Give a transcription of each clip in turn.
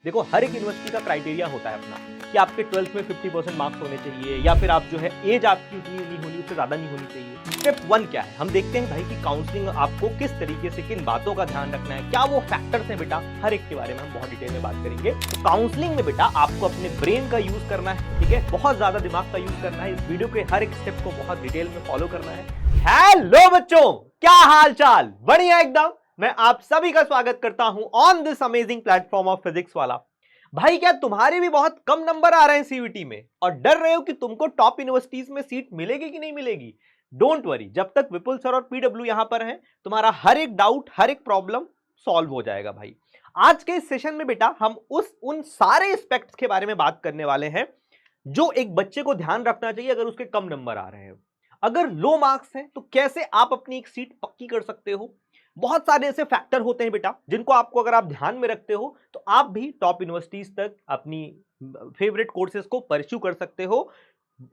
देखो हर एक यूनिवर्सिटी का क्राइटेरिया होता है अपना कि आपके 12th में 50% मार्क्स होने चाहिए या फिर आप जो है एज आपकी उतनी नहीं होनी, उससे ज्यादा नहीं होनी चाहिए। स्टेप 1 क्या है, हम देखते हैं भाई कि काउंसलिंग आपको किस तरीके से किन बातों का ध्यान रखना है, क्या वो फैक्टर्स हैं बेटा, हर एक के बारे में हम बहुत डिटेल में बात करेंगे। तो काउंसलिंग में बेटा आपको अपने ब्रेन का यूज करना है, ठीक है, बहुत ज्यादा दिमाग का यूज करना है। इस वीडियो के हर एक स्टेप को बहुत डिटेल में फॉलो करना है। हेलो बच्चों, क्या हाल चाल, बढ़िया एकदम। मैं आप सभी का स्वागत करता हूं on this amazing platform of physics वाला। भाई क्या तुम्हारे भी बहुत कम नंबर आ रहे हैं सीयूईटी में और डर रहे हो कि तुमको टॉप यूनिवर्सिटीज में सीट मिलेगी कि नहीं मिलेगी? डोंट वरी, जब तक विपुल सर और पीडब्ल्यू यहां पर हैं तुम्हारा हर एक डाउट, हर एक प्रॉब्लम सॉल्व हो जाएगा भाई। आज के इस सेशन में बेटा हम उन सारे एस्पेक्ट्स के बारे में बात करने वाले हैं जो एक बच्चे को ध्यान रखना चाहिए अगर उसके कम नंबर आ रहे हैं। अगर लो मार्क्स हैं तो कैसे आप अपनी एक सीट पक्की कर सकते हो। बहुत सारे ऐसे फैक्टर होते हैं बेटा जिनको आपको अगर आप ध्यान में रखते हो तो आप भी टॉप यूनिवर्सिटीज तक अपनी फेवरेट कोर्सेज को परस्यू कर सकते हो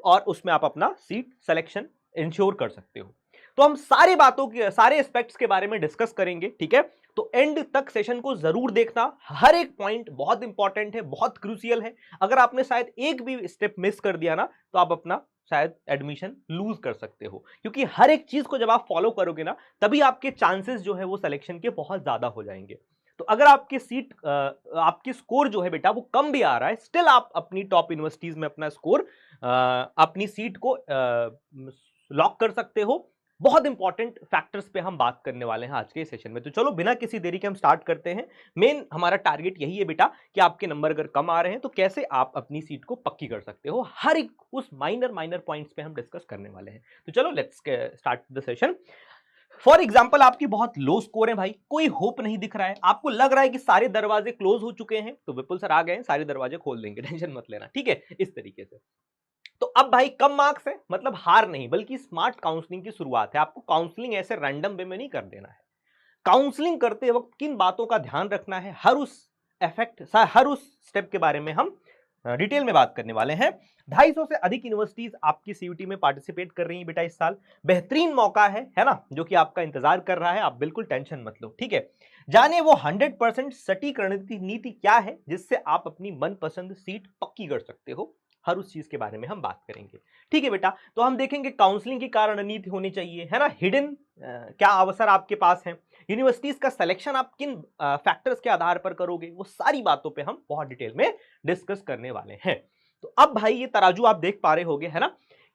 और उसमें आप अपना सीट सिलेक्शन इंश्योर कर सकते हो। तो हम सारी बातों के सारे एस्पेक्ट्स के बारे में डिस्कस करेंगे, ठीक है। तो एंड तक सेशन को जरूर देखना, हर एक पॉइंट बहुत इंपॉर्टेंट है, बहुत क्रूसियल है। अगर आपने शायद एक भी स्टेप मिस कर दिया ना तो आप अपना शायद एडमिशन लूज कर सकते हो, क्योंकि हर एक चीज को जब आप फॉलो करोगे ना तभी आपके चांसेस जो है वो सिलेक्शन के बहुत ज्यादा हो जाएंगे। तो अगर आपकी सीट आपकी स्कोर जो है बेटा वो कम भी आ रहा है, स्टिल आप अपनी टॉप यूनिवर्सिटीज में अपना स्कोर अपनी सीट को लॉक कर सकते हो। बहुत इंपॉर्टेंट फैक्टर्स पे हम बात करने वाले हैं आज के सेशन में। तो चलो बिना किसी देरी के हम स्टार्ट करते हैं। मेन हमारा टारगेट यही है बेटा कि आपके नंबर अगर कम आ रहे हैं तो कैसे आप अपनी सीट को पक्की कर सकते हो, हर एक उस माइनर पॉइंट्स पे हम डिस्कस करने वाले हैं। तो चलो let's start the session. For example आपकी बहुत लो स्कोर है भाई, कोई होप नहीं दिख रहा है, आपको लग रहा है कि सारे दरवाजे क्लोज हो चुके हैं, तो विपुल सर आ गए हैं, सारे दरवाजे खोल देंगे, टेंशन मत लेना, ठीक है, इस तरीके से। तो अब भाई कम मार्क्स है मतलब हार नहीं, बल्कि स्मार्ट काउंसलिंग की शुरुआत है। आपको काउंसलिंग ऐसे रैंडम वे में नहीं कर देना है। काउंसलिंग करते वक्त किन बातों का ध्यान रखना है, हर उस स्टेप के बारे में हम डिटेल में बात करने वाले हैं। 250 से अधिक यूनिवर्सिटीज आपकी सीयूटी में पार्टिसिपेट कर रही हैं बेटा इस साल। बेहतरीन मौका है ना, जो कि आपका इंतजार कर रहा है, आप बिल्कुल टेंशन मत लो, ठीक है। जाने वो 100% सटीक रणनीति नीति क्या है जिससे आप अपनी मनपसंद सीट पक्की कर सकते हो, हर उस चीज के बारे में हम बात करेंगे, ठीक है बेटा। तो हम देखेंगे काउंसलिंग की क्या रणनीति होनी चाहिए, है ना, हिडन क्या अवसर आपके पास है, यूनिवर्सिटीज का सिलेक्शन आप किन फैक्टर्स के आधार पर करोगे, वो सारी बातों पे हम बहुत डिटेल में डिस्कस करने वाले हैं। तो अब भाई ये तराजू आप देख पा रहे होगे, है ना,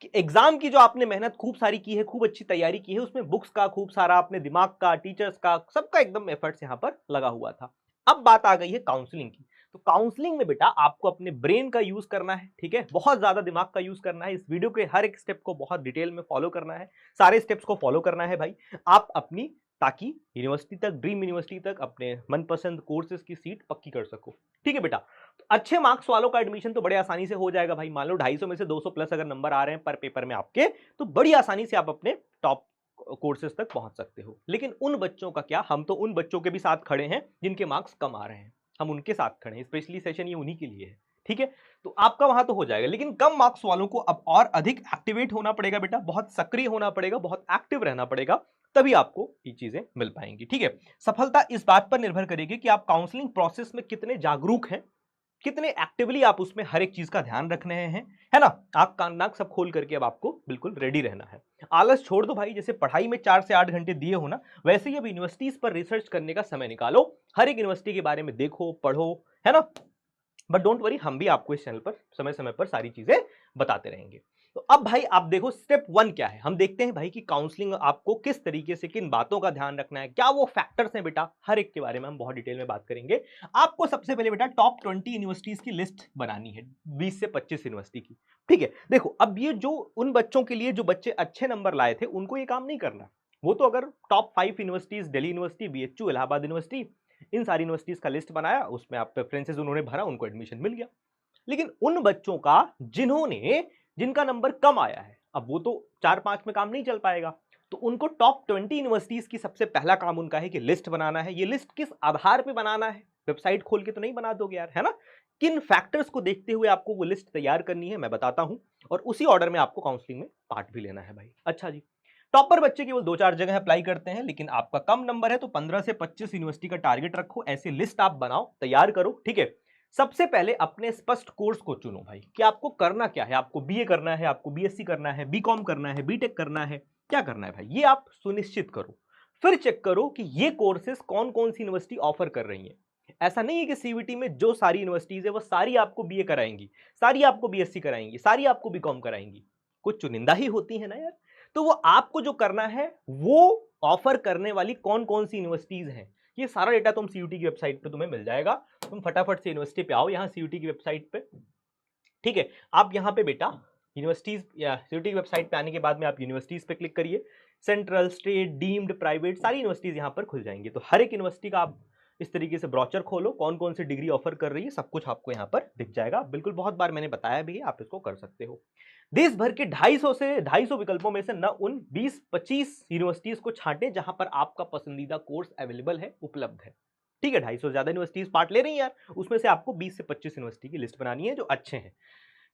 कि एग्जाम की जो आपने मेहनत खूब सारी की है, खूब अच्छी तैयारी की है, उसमें बुक्स का खूब सारा, अपने दिमाग का, टीचर्स का, सबका एकदम एफर्ट्स यहां पर लगा हुआ था। अब बात आ गई है काउंसलिंग की। तो काउंसलिंग में बेटा आपको अपने ब्रेन का यूज करना है, ठीक है, बहुत ज्यादा दिमाग का यूज करना है। इस वीडियो के हर एक स्टेप को बहुत डिटेल में फॉलो करना है, सारे स्टेप्स को फॉलो करना है भाई, आप अपनी, ताकि यूनिवर्सिटी तक, ड्रीम यूनिवर्सिटी तक अपने मनपसंद कोर्सेज की सीट पक्की कर सको, ठीक है बेटा। तो अच्छे मार्क्स वालों का एडमिशन तो बड़े आसानी से हो जाएगा भाई। मान लो 250 में से 200 प्लस अगर नंबर आ रहे हैं पर पेपर में आपके, तो बड़ी आसानी से आप अपने टॉप कोर्सेज तक पहुंच सकते हो। लेकिन उन बच्चों का क्या, हम तो उन बच्चों के भी साथ खड़े हैं जिनके मार्क्स कम आ रहे हैं, हम उनके साथ खड़े हैं, स्पेशली सेशन ये उन्हीं के लिए है, ठीक है। तो आपका वहां तो हो जाएगा, लेकिन कम मार्क्स वालों को अब और अधिक एक्टिवेट होना पड़ेगा बेटा, बहुत सक्रिय होना पड़ेगा, बहुत एक्टिव रहना पड़ेगा, तभी आपको ये चीजें मिल पाएंगी, ठीक है। सफलता इस बात पर निर्भर करेगी कि आप काउंसलिंग प्रोसेस में कितने जागरूक हैं, कितने एक्टिवली आप उसमें हर एक चीज का ध्यान रख रहे हैं, है ना। आंख कान नाक सब खोल करके अब आपको बिल्कुल रेडी रहना है। आलस छोड़ दो भाई, जैसे पढ़ाई में 4 से 8 घंटे दिए हो ना, वैसे ही अब यूनिवर्सिटीज पर रिसर्च करने का समय निकालो, हर एक यूनिवर्सिटी के बारे में देखो, पढ़ो, है ना। बट डोंट वरी, हम भी आपको इस चैनल पर समय समय पर सारी चीजें बताते रहेंगे। तो अब भाई आप देखो स्टेप 1 क्या है, हम देखते हैं भाई कि काउंसलिंग आपको किस तरीके से, किन बातों का ध्यान रखना है, क्या वो फैक्टर्स हैं बेटा, हर एक के बारे में हम बहुत डिटेल में बात करेंगे। आपको सबसे पहले बेटा टॉप 20 यूनिवर्सिटीज की लिस्ट बनानी है, 20 से 25 यूनिवर्सिटी की, ठीक है। देखो अब ये जो उन बच्चों के लिए जो बच्चे अच्छे नंबर लाए थे उनको ये काम नहीं करना। वो तो अगर top 5 universities, Delhi university, BHU, Allahabad university, इन सारी यूनिवर्सिटीज का लिस्ट बनाया, उसमें आप प्रेफरेंसेस उन्होंने भरा, उनको एडमिशन मिल गया। लेकिन उन बच्चों का जिनका नंबर कम आया है, अब वो तो 4-5 में काम नहीं चल पाएगा, तो उनको टॉप 20 यूनिवर्सिटीज की सबसे पहला काम उनका है कि लिस्ट बनाना है। ये लिस्ट किस आधार पे बनाना है, वेबसाइट खोल के तो नहीं बना दोगे यार, है ना। किन फैक्टर्स को देखते हुए आपको वो लिस्ट तैयार करनी है मैं बताता हूं, और उसी ऑर्डर में आपको काउंसलिंग में पार्ट भी लेना है भाई। अच्छा जी, टॉपर बच्चे केवल 2-4 जगह अप्लाई करते हैं, लेकिन आपका कम नंबर है तो 15 से 25 यूनिवर्सिटी का टारगेट रखो, ऐसी लिस्ट आप बनाओ, तैयार करो, ठीक है। सबसे पहले अपने स्पष्ट कोर्स को चुनो भाई कि आपको करना क्या है। आपको बीए करना है, आपको बीएससी करना है, बीकॉम करना है, बीटेक करना है, क्या करना है भाई, ये आप सुनिश्चित करो। फिर चेक करो कि ये कोर्सेज कौन कौन सी यूनिवर्सिटी ऑफर कर रही है। ऐसा नहीं है कि सीवीटी में जो सारी यूनिवर्सिटीज है वो सारी आपको बीए कराएंगी, सारी आपको बीएससी कराएंगी, सारी आपको बीकॉम कराएंगी। कुछ चुनिंदा ही होती है ना यार। तो वो आपको जो करना है वो ऑफर करने वाली कौन कौन सी यूनिवर्सिटीज हैं, ये सारा डेटा तुम सीयूटी की वेबसाइट पे तुम्हें मिल जाएगा। तुम फटाफट से यूनिवर्सिटी पे आओ, यहाँ सीयूटी की वेबसाइट पे, ठीक है। आप यहाँ पे बेटा यूनिवर्सिटीज या सीयूटी की वेबसाइट पे आने के बाद में आप यूनिवर्सिटीज पे क्लिक करिए। सेंट्रल, स्टेट, डीम्ड, प्राइवेट सारी यूनिवर्सिटीज यहाँ पर खुल जाएंगी। तो हर एक यूनिवर्सिटी का आप इस तरीके से ब्रोचर खोलो, कौन कौन सी डिग्री ऑफर कर रही है, सब कुछ आपको यहाँ पर दिख जाएगा। बिल्कुल, बहुत बार मैंने बताया भी है, आप इसको कर सकते हो। देश भर के 250 विकल्पों में से न उन 20-25 यूनिवर्सिटीज को छांटे जहां पर आपका पसंदीदा कोर्स अवेलेबल है, उपलब्ध है। ठीक है, 250 से ज्यादा यूनिवर्सिटीज पार्ट ले रही हैं यार, उसमें से आपको 20 से 25 यूनिवर्सिटी की लिस्ट बनानी है जो अच्छे हैं।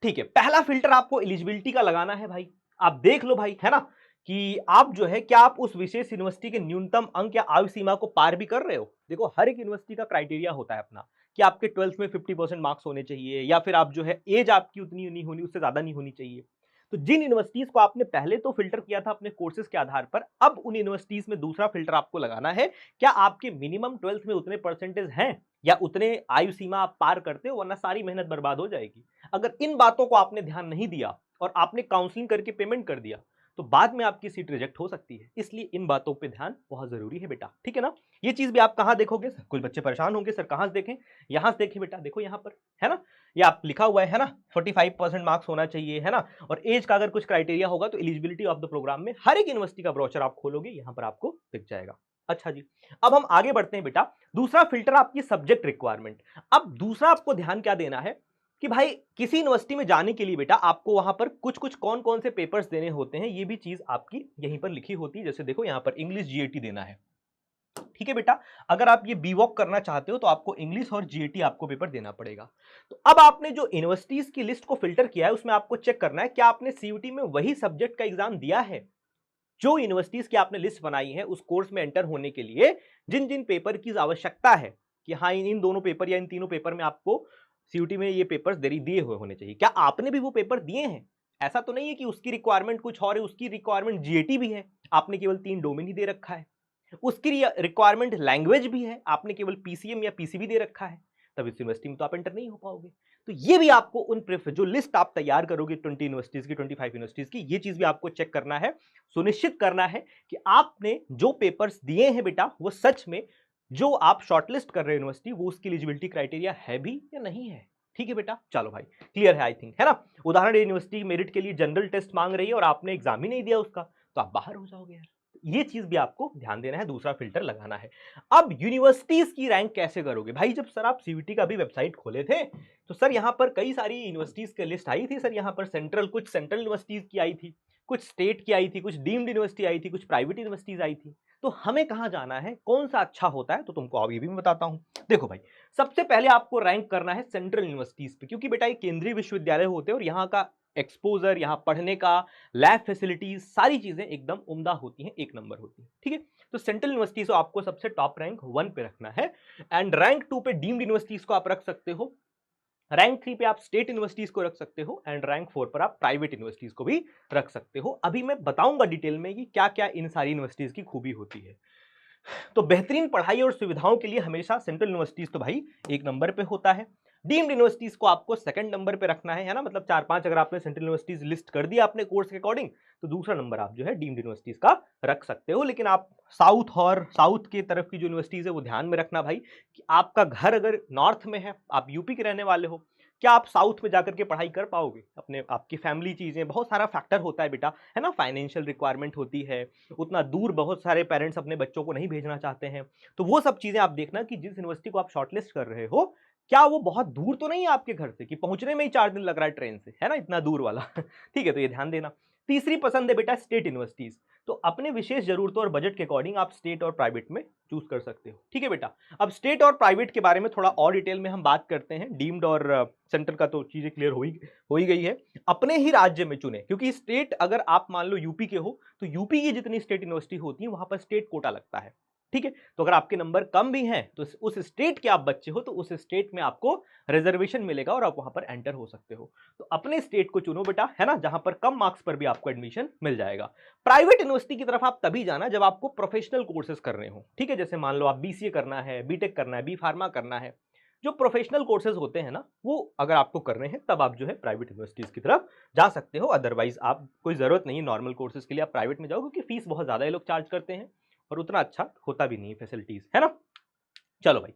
ठीक है, पहला फिल्टर आपको एलिजिबिलिटी का लगाना है भाई। आप देख लो भाई, है ना, कि आप जो है क्या आप उस विशेष यूनिवर्सिटी के न्यूनतम अंक या आयु सीमा को पार भी कर रहे हो। देखो, हर एक यूनिवर्सिटी का क्राइटेरिया होता है अपना, कि आपके 12th में 50% मार्क्स होने चाहिए, या फिर आप जो है एज आपकी उतनी नहीं होनी, उससे ज्यादा नहीं होनी चाहिए। तो जिन यूनिवर्सिटीज को आपने पहले तो फिल्टर किया था अपने कोर्सेज के आधार पर, अब उन यूनिवर्सिटीज में दूसरा फिल्टर आपको लगाना है, क्या आपके मिनिमम 12th में उतने परसेंटेज हैं या उतने आयु सीमा आप पार करते हो, वरना सारी मेहनत बर्बाद हो जाएगी। अगर इन बातों को आपने ध्यान नहीं दिया और आपने काउंसलिंग करके पेमेंट कर दिया, तो बाद में आपकी सीट रिजेक्ट हो सकती है। इसलिए इन बातों पे ध्यान बहुत जरूरी है बेटा, ठीक है ना। ये चीज भी आप कहां देखोगे, कुछ बच्चे परेशान होंगे, सर कहां से देखें, यहां से देखिए बेटा, देखो यहां पर है ना, ये आप लिखा हुआ है ना, 45% मार्क्स होना चाहिए, है ना, और एज का अगर कुछ क्राइटेरिया होगा तो एलिजिबिलिटी ऑफ द प्रोग्राम में हर एक यूनिवर्सिटी का ब्रोचर आप खोलोगे, यहां पर आपको दिख जाएगा। अच्छा जी, अब हम आगे बढ़ते हैं बेटा। दूसरा फिल्टर आपकी सब्जेक्ट रिक्वायरमेंट। अब दूसरा आपको ध्यान क्या देना है कि भाई किसी यूनिवर्सिटी में जाने के लिए बेटा आपको वहां पर कुछ कुछ कौन कौन से पेपर्स देने होते हैं, ये भी चीज आपकी यहीं पर लिखी होती है। जैसे देखो, यहां पर इंग्लिश जीएटी देना है, ठीक है बेटा। अगर आप ये बीवॉक करना चाहते हो तो आपको इंग्लिश और जीएटी आपको पेपर देना पड़ेगा। तो अब आपने जो यूनिवर्सिटीज की लिस्ट को फिल्टर किया है, उसमें आपको चेक करना है क्या आपने सीयूटी में वही सब्जेक्ट का एग्जाम दिया है। जो यूनिवर्सिटीज की आपने लिस्ट बनाई है, उस कोर्स में एंटर होने के लिए जिन जिन पेपर की आवश्यकता है, कि हाँ इन दोनों पेपर या इन तीनों पेपर में आपको सीयूटी में ये पेपर्स दिए हुए होने चाहिए, क्या आपने भी वो पेपर दिए हैं। ऐसा तो नहीं है कि उसकी रिक्वायरमेंट कुछ और है, उसकी रिक्वायरमेंट जीएटी भी है, आपने केवल 3 डोमेन ही दे रखा है। उसकी रिक्वायरमेंट लैंग्वेज भी है, आपने केवल पीसीएम या पीसीबी दे रखा है, तब इस यूनिवर्सिटी में तो आप एंटर नहीं हो पाओगे। तो ये भी आपको उन जो लिस्ट आप तैयार करोगे 20 यूनिवर्सिटीज की, 25 यूनिवर्सिटीज की, ये चीज भी आपको चेक करना है, सुनिश्चित करना है कि आपने जो पेपर्स दिए हैं बेटा वो सच में जो आप शॉर्टलिस्ट कर रहे हो यूनिवर्सिटी, वो उसकी एलिजिबिलिटी क्राइटेरिया है भी या नहीं है। ठीक है बेटा, चलो भाई क्लियर है आई थिंक, है ना। उदाहरण, यूनिवर्सिटी मेरिट के लिए जनरल टेस्ट मांग रही है और आपने एग्जाम ही नहीं दिया उसका, तो आप बाहर हो जाओगे यार। ये चीज भी आपको ध्यान देना है, दूसरा फिल्टर लगाना है। अब यूनिवर्सिटीज की रैंक कैसे करोगे भाई। जब सर आप सीयूटी का भी वेबसाइट खोले थे तो सर यहां पर कई सारी यूनिवर्सिटीज की लिस्ट आई थी सर, यहां पर कुछ सेंट्रल यूनिवर्सिटीज की आई थी, कुछ स्टेट की आई थी, कुछ डीम्ड यूनिवर्सिटी आई थी, कुछ प्राइवेट यूनिवर्सिटीज आई थी। तो हमें कहां जाना है, कौन सा अच्छा होता है, तो तुमको अभी भी मैं बताता हूं। देखो भाई, सबसे पहले आपको रैंक करना है सेंट्रल यूनिवर्सिटीज पे, क्योंकि बेटा ये केंद्रीय विश्वविद्यालय होते हैं और यहाँ का एक्सपोजर, यहाँ पढ़ने का, लैब फैसिलिटीज, सारी चीजें एकदम उम्दा होती हैं, एक नंबर होती है। ठीक है, तो सेंट्रल यूनिवर्सिटीज को आपको सबसे टॉप रैंक 1 पे रखना है, एंड रैंक 2 पे डीम्ड यूनिवर्सिटीज को आप रख सकते हो, रैंक 3 पे आप स्टेट यूनिवर्सिटीज को रख सकते हो, एंड रैंक 4 पर आप प्राइवेट यूनिवर्सिटीज को भी रख सकते हो। अभी मैं बताऊंगा डिटेल में कि क्या क्या इन सारी यूनिवर्सिटीज की खूबी होती है। तो बेहतरीन पढ़ाई और सुविधाओं के लिए हमेशा सेंट्रल यूनिवर्सिटीज तो भाई 1 नंबर पे होता है, डीम्ड यूनिवर्सिटीज को आपको 2nd नंबर पे रखना है ना, मतलब 4-5 अगर आपने सेंट्रल यूनिवर्सिटीज लिस्ट कर दिया अपने कोर्स के अकॉर्डिंग, तो दूसरा नंबर आप जो है डीम्ड यूनिवर्सिटीज का रख सकते हो। लेकिन आप साउथ के तरफ की जो यूनिवर्सिटीज है वो ध्यान में रखना भाई, कि आपका घर अगर नॉर्थ में है, आप यूपी के रहने वाले हो, क्या आप साउथ में जाकर के पढ़ाई कर पाओगे। अपने आपकी फैमिली चीजें, बहुत सारा फैक्टर होता है बेटा, है ना, फाइनेंशियल रिक्वायरमेंट होती है, उतना दूर बहुत सारे पेरेंट्स अपने बच्चों को नहीं भेजना चाहते हैं। तो वो सब चीजें आप देखना कि जिस यूनिवर्सिटी को आप शॉर्टलिस्ट कर रहे हो, क्या वो बहुत दूर तो नहीं है आपके घर से, कि पहुंचने में ही 4 दिन लग रहा है ट्रेन से, है ना, इतना दूर वाला ठीक है, तो ये ध्यान देना। तीसरी पसंद है बेटा स्टेट यूनिवर्सिटीज, तो अपने विशेष जरूरतों और बजट के अकॉर्डिंग आप स्टेट और प्राइवेट में चूज कर सकते हो। ठीक है बेटा, अब स्टेट और प्राइवेट के बारे में थोड़ा और डिटेल में हम बात करते हैं। डीम्ड और सेंट्रल का तो चीजें क्लियर हो ही गई है। अपने ही राज्य में चुने, क्योंकि स्टेट अगर आप मान लो यूपी के हो, तो यूपी की जितनी स्टेट यूनिवर्सिटी होती है वहां पर स्टेट कोटा लगता है। ठीक है। तो अगर आपके नंबर कम भी हैं तो उस स्टेट के आप बच्चे हो तो उस स्टेट में आपको रिजर्वेशन मिलेगा और आप वहां पर एंटर हो सकते हो। तो अपने स्टेट को चुनो बेटा, है ना, जहां पर कम मार्क्स पर भी आपको एडमिशन मिल जाएगा। प्राइवेट यूनिवर्सिटी की तरफ आप तभी जाना जब आपको प्रोफेशनल कोर्सेज करने हो, ठीक है। जैसे मान लो आप बीसीए करना है, बीटेक करना है, बी फार्मा करना है, जो प्रोफेशनल कोर्सेज होते हैं ना, वो अगर आपको करने हैं तब आप जो है प्राइवेट यूनिवर्सिटीज की तरफ जा सकते हो। अदरवाइज आप कोई जरूरत नहीं, नॉर्मल कोर्सेज के लिए आप प्राइवेट में जाओ, क्योंकि फीस बहुत ज्यादा ये लोग चार्ज करते हैं और उतना अच्छा होता भी नहीं फैसिलिटीज, है ना। चलो भाई,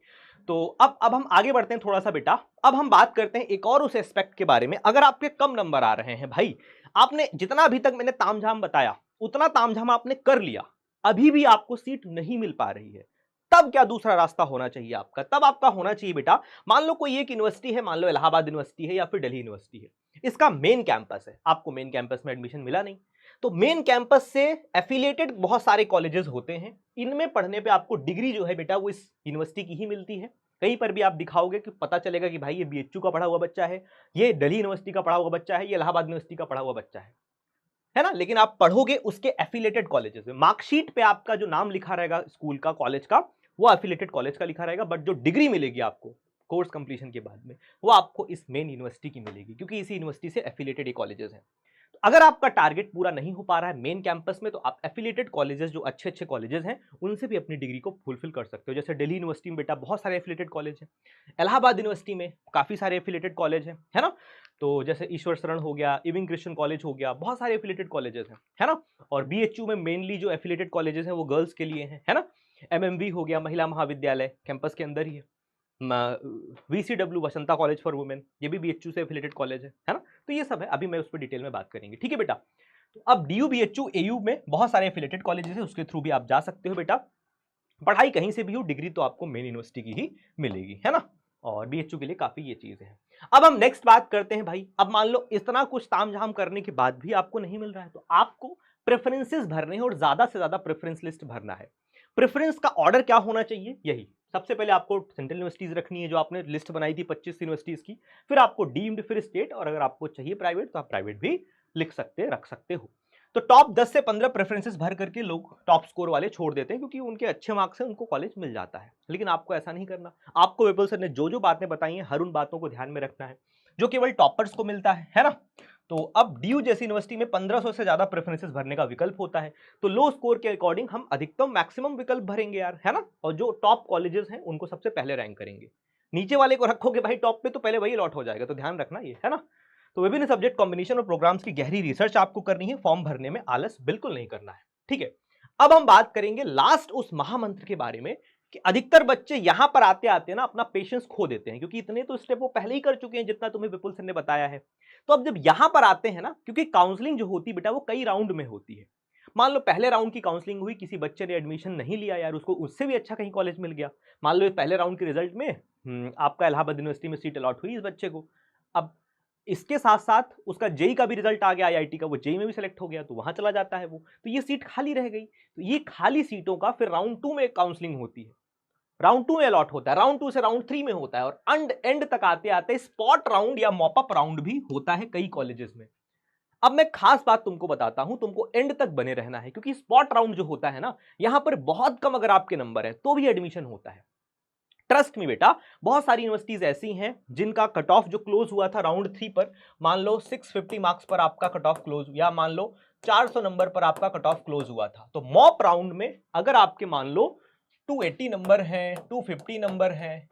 तो अब हम आगे बढ़ते हैं थोड़ा सा बेटा। अब हम बात करते हैं एक और उस एस्पेक्ट के बारे में। अगर आपके कम नंबर आ रहे हैं भाई, आपने जितना अभी तक मैंने तामझाम बताया उतना तामझाम आपने कर लिया, अभी भी आपको सीट नहीं मिल पा रही है, तब क्या दूसरा रास्ता होना चाहिए आपका? तब आपका होना चाहिए बेटा, मान लो कोई एक यूनिवर्सिटी है, मान लो इलाहाबाद यूनिवर्सिटी है या फिर दिल्ली यूनिवर्सिटी है, इसका मेन कैंपस है, आपको मेन कैंपस में एडमिशन मिला नहीं, तो मेन कैंपस से एफिलिएटेड बहुत सारे कॉलेजेस होते हैं, इनमें पढ़ने पे आपको डिग्री जो है बेटा वो इस यूनिवर्सिटी की ही मिलती है। कहीं पर भी आप दिखाओगे कि पता चलेगा कि भाई ये बीएचयू का पढ़ा हुआ बच्चा है, ये दिल्ली यूनिवर्सिटी का पढ़ा हुआ बच्चा है, ये इलाहाबाद यूनिवर्सिटी का पढ़ा हुआ बच्चा है ना। लेकिन आप पढ़ोगे उसके एफिलिएटेड कॉलेजेस में, मार्कशीट पे आपका जो नाम लिखा रहेगा स्कूल का, कॉलेज का, वो एफिलिएटेड कॉलेज का लिखा रहेगा, बट जो डिग्री मिलेगी आपको कोर्स कंप्लीशन के बाद में, वो आपको इस मेन यूनिवर्सिटी की मिलेगी, क्योंकि इसी यूनिवर्सिटी से एफिलिएटेड ये कॉलेजेस हैं। तो अगर आपका टारगेट पूरा नहीं हो पा रहा है मेन कैंपस में, तो आप एफिलिएटेड कॉलेजेस, जो अच्छे अच्छे कॉलेजेस हैं, उनसे भी अपनी डिग्री को फुलफिल कर सकते हो। जैसे दिल्ली यूनिवर्सिटी में बेटा बहुत सारे एफिलिएटेड कॉलेज हैं, इलाहाबाद यूनिवर्सिटी में काफी सारे एफिलिएटेड कॉलेज हैं, है ना। तो जैसे ईश्वर शरण हो गया, इविंग क्रिश्चियन कॉलेज हो गया, बहुत सारे एफिलिएटेड कॉलेजेस हैं, है ना। और बीएचयू में मेनली जो एफिलिएटेड कॉलेजेस हैं वो गर्ल्स के लिए हैं, है ना। एमएमवी हो गया, महिला महाविद्यालय, कैंपस के अंदर ही है। वीसीडब्ल्यू वसंता कॉलेज फॉर वुमेन, ये भी बीएचयू से एफिलिएटेड कॉलेज है ना। तो ये सब है, अभी मैं उस पर डिटेल में बात करेंगे, ठीक है बेटा। तो अब डीयू, बीएचयू, एयू में बहुत सारे एफिलिएटेड कॉलेजेस हैं, उसके थ्रू भी आप जा सकते हो बेटा। पढ़ाई कहीं से भी हो, डिग्री तो आपको मेन यूनिवर्सिटी की ही मिलेगी, है ना। और बीएचयू के लिए काफी ये चीजें हैं। अब हम नेक्स्ट बात करते हैं भाई। अब मान लो इतना कुछ तामझाम करने के बाद भी आपको नहीं मिल रहा है, तो आपको प्रेफरेंसेस भरने हैं और ज्यादा से ज्यादा प्रेफरेंस लिस्ट भरना है। प्रेफरेंस का ऑर्डर क्या होना चाहिए? यही सबसे पहले आपको सेंट्रल यूनिवर्सिटीज रखनी है, जो आपने लिस्ट बनाई थी 25 यूनिवर्सिटीज की, फिर आपको डीम्ड, फिर स्टेट, और अगर आपको चाहिए प्राइवेट तो आप प्राइवेट भी लिख सकते, रख सकते हो। तो टॉप 10 से 15 प्रेफरेंसेस भर करके लोग टॉप स्कोर वाले छोड़ देते हैं, क्योंकि उनके अच्छे मार्क्स हैं, उनको कॉलेज मिल जाता है। लेकिन आपको ऐसा नहीं करना। आपको विपुल सर ने जो जो बातें बताई हैं, हर उन बातों को ध्यान में रखना है, जो केवल टॉपर्स को मिलता है ना। तो अब डीयू जैसी यूनिवर्सिटी में 1500 से ज्यादा प्रेफरेंसेस भरने का विकल्प होता है, तो लो स्कोर के अकॉर्डिंग हम अधिकतम मैक्सिमम विकल्प भरेंगे यार, है ना। और जो टॉप कॉलेजेस हैं उनको सबसे पहले रैंक करेंगे, नीचे वाले को रखोगे भाई टॉप पे तो पहले वही लॉट हो जाएगा, तो ध्यान रखना ये, है ना। तो विभिन्न सब्जेक्ट कॉम्बिनेशन और प्रोग्राम्स की गहरी रिसर्च आपको करनी है, फॉर्म भरने में आलस बिल्कुल नहीं करना है, ठीक है। अब हम बात करेंगे लास्ट उस महामंत्र के बारे में, कि अधिकतर बच्चे यहां पर आते आते ना अपना पेशेंस खो देते हैं, क्योंकि इतने तो स्टेप वो पहले ही कर चुके हैं जितना तुम्हें विपुल सर ने बताया है। तो अब जब यहां पर आते हैं ना, क्योंकि काउंसलिंग जो होती है बेटा वो कई राउंड में होती है। मान लो पहले राउंड की काउंसलिंग हुई, किसी बच्चे ने एडमिशन नहीं लिया यार, उसको उससे भी अच्छा कहीं कॉलेज मिल गया। मान लो पहले राउंड के रिजल्ट में आपका इलाहाबाद यूनिवर्सिटी में सीट अलॉट हुई इस बच्चे को। अब इसके साथ साथ उसका जेई का भी रिजल्ट आ गया आईआईटी का, वो जेई में भी सिलेक्ट हो गया, तो वहां चला जाता है वो, तो ये सीट खाली रह गई। तो ये खाली सीटों का फिर राउंड 2 में काउंसलिंग होती है, राउंड 2 में अलॉट होता है, राउंड 2 से राउंड 3 में होता है, और एंड तक आते आते स्पॉट राउंड या मॉपअप राउंड भी होता है कई कॉलेजेस में। अब मैं खास बात तुमको बताता हूं, तुमको एंड तक बने रहना है, क्योंकि स्पॉट राउंड जो होता है ना, यहां पर बहुत कम अगर आपके नंबर है तो भी एडमिशन होता है। ट्रस्ट में बेटा, बहुत सारी यूनिवर्सिटीज ऐसी हैं जिनका कट ऑफ जो क्लोज हुआ था राउंड 3 पर, मान लो 650 मार्क्स पर आपका कट ऑफ क्लोज, या मान लो 400 नंबर पर आपका कट ऑफ क्लोज हुआ था, तो मॉप राउंड में अगर आपके मान लो 280 नंबर हैं, 250 नंबर हैं,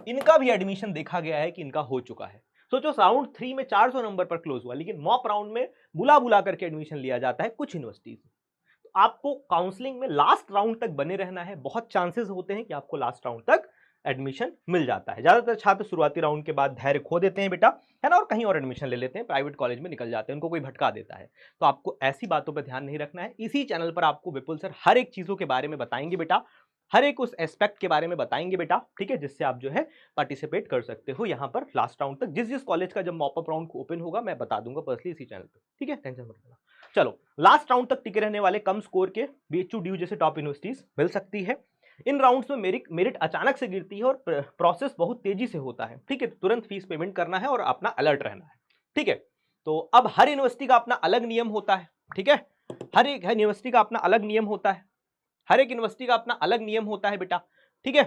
इनका भी एडमिशन देखा गया है कि इनका हो चुका है। सोचो राउंड 3 में 400 नंबर पर क्लोज हुआ, लेकिन मॉप राउंड में बुला बुला करके एडमिशन लिया जाता है कुछ यूनिवर्सिटीज में। तो आपको काउंसलिंग में लास्ट राउंड तक बने रहना है, बहुत चांसेस होते हैं कि आपको लास्ट राउंड तक एडमिशन मिल जाता है। ज्यादातर छात्र शुरुआती राउंड के बाद धैर्य खो देते हैं बेटा, है ना, और कहीं और एडमिशन ले लेते हैं, प्राइवेट कॉलेज में निकल जाते हैं, उनको कोई भटका देता है। तो आपको ऐसी बातों पर ध्यान नहीं रखना है। इसी चैनल पर आपको विपुल सर हर एक चीजों के बारे में बताएंगे बेटा, हर एक उस एस्पेक्ट के बारे में बताएंगे बेटा, ठीक है, जिससे आप जो है पार्टिसिपेट कर सकते हो यहाँ पर लास्ट राउंड तक। जिस जिस कॉलेज का जब मॉपअप राउंड ओपन होगा मैं बता दूंगा पर्सनली इसी चैनल पे, ठीक है, टेंशन मत लेना। चलो, लास्ट राउंड तक टिके रहने वाले कम स्कोर के बीएचयू, डीयू जैसे टॉप यूनिवर्सिटीज मिल सकती है। इन राउंड्स में मेरिट अचानक से गिरती है और प्रोसेस बहुत तेजी से होता है, ठीक है, तुरंत फीस पेमेंट करना है और अपना अलर्ट रहना है, ठीक है। तो अब हर यूनिवर्सिटी का अपना अलग नियम होता है, ठीक है, हर एक यूनिवर्सिटी का अपना अलग नियम होता है। हर एक यूनिवर्सिटी का अपना अलग नियम होता है बेटा, ठीक है।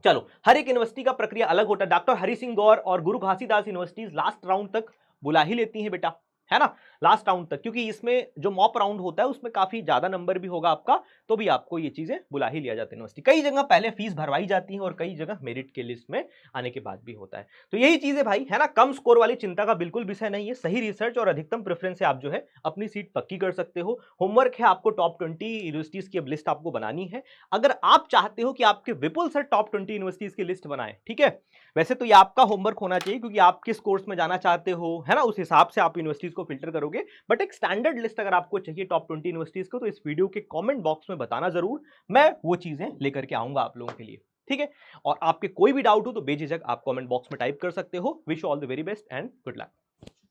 चलो, हर एक यूनिवर्सिटी का प्रक्रिया अलग होता है। डॉक्टर हरि सिंह गौर और गुरु घासीदास यूनिवर्सिटीज लास्ट राउंड तक बुला ही लेती हैं बेटा, है ना, लास्ट राउंड तक, क्योंकि इसमें जो मॉप राउंड होता है उसमें काफी ज्यादा नंबर भी होगा आपका, तो भी आपको ये चीजें बुला ही लिया जाता है यूनिवर्सिटी। कई जगह पहले फीस भरवाई जाती है और कई जगह मेरिट के लिस्ट में आने के बाद भी होता है। तो यही चीज है भाई, है ना, कम स्कोर वाली चिंता का बिल्कुल विषय नहीं है। सही रिसर्च और अधिकतम प्रेफरेंस से आप जो है अपनी सीट पक्की कर सकते हो। होमवर्क है आपको टॉप 20 यूनिवर्सिटीज की अब लिस्ट आपको बनानी है। अगर आप चाहते हो कि आपके विपुल सर टॉप 20 यूनिवर्सिटीज की लिस्ट बनाए, ठीक है, वैसे तो ये आपका होमवर्क होना चाहिए, क्योंकि आप किस कोर्स में जाना चाहते हो, है ना, उस हिसाब से आप यूनिवर्सिटीज को फिल्टर करोगे। बट एक स्टैंडर्ड लिस्ट अगर आपको चाहिए टॉप 20 यूनिवर्सिटीज को, तो इस वीडियो के कमेंट बॉक्स में बताना जरूर, मैं वो चीजें लेकर के आऊंगा आप लोगों के लिए, ठीक है। और आपके कोई भी डाउट हो तो बेझिझक आप कमेंट बॉक्स में टाइप कर सकते हो। Wish you all the very best and good luck.